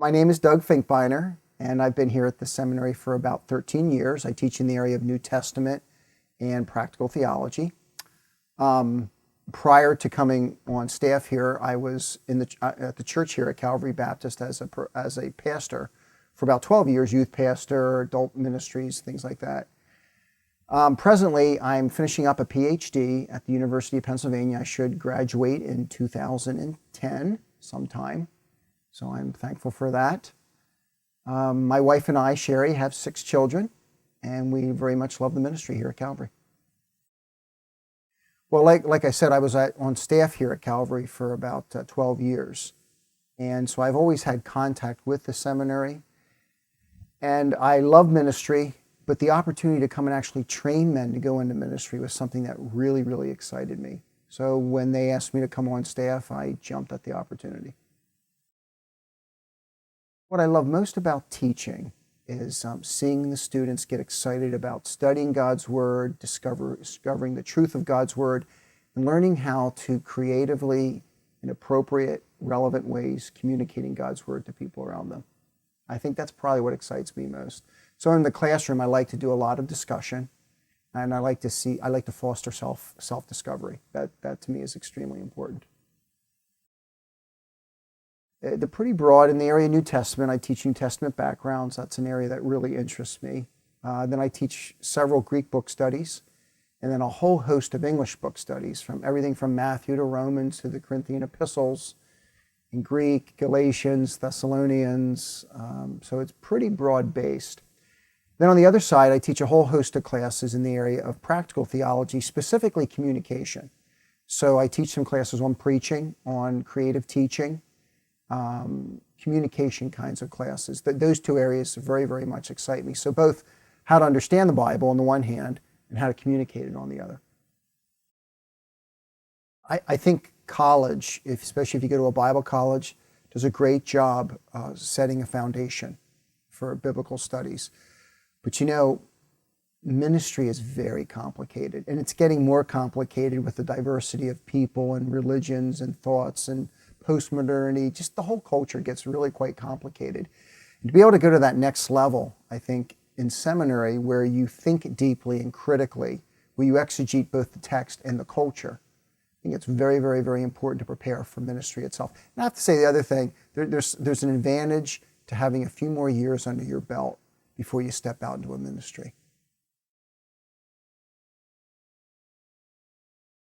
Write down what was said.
My name is Doug Finkbeiner, and I've been here at the seminary for about 13 years. I teach in the area of New Testament and practical theology. Prior to coming on staff here, I was at the church here at Calvary Baptist as a pastor for about 12 years, youth pastor, adult ministries, things like that. Presently, I'm finishing up a PhD at the University of Pennsylvania. I should graduate in 2010 sometime, so I'm thankful for that. My wife and I, Sherry, have 6 children, and we very much love the ministry here at Calvary. Well, like I said, I was on staff here at Calvary for about 12 years, and so I've always had contact with the seminary, and I love ministry, but the opportunity to come and actually train men to go into ministry was something that really, really excited me. So when they asked me to come on staff, I jumped at the opportunity. What I love most about teaching is seeing the students get excited about studying God's Word, discovering the truth of God's Word, and learning how to creatively, in appropriate, relevant ways, communicating God's Word to people around them. I think that's probably what excites me most. So in the classroom, I like to do a lot of discussion, and I like to foster self-discovery. That to me is extremely important. They're pretty broad in the area of New Testament. I teach New Testament backgrounds. That's an area that really interests me. Then I teach several Greek book studies, and then a whole host of English book studies, from everything from Matthew to Romans to the Corinthian epistles, in Greek, Galatians, Thessalonians. So it's pretty broad-based. Then on the other side, I teach a whole host of classes in the area of practical theology, specifically communication. So I teach some classes on preaching, on creative teaching, communication kinds of classes. Those two areas very, very much excite me. So both how to understand the Bible on the one hand and how to communicate it on the other. I think college, especially if you go to a Bible college, does a great job setting a foundation for biblical studies. But you know, ministry is very complicated, and it's getting more complicated with the diversity of people and religions and thoughts and postmodernity. Just the whole culture gets really quite complicated. And to be able to go to that next level, I think, in seminary, where you think deeply and critically, where you exegete both the text and the culture, I think it's very, very, very important to prepare for ministry itself. And I have to say the other thing, there's an advantage to having a few more years under your belt before you step out into a ministry.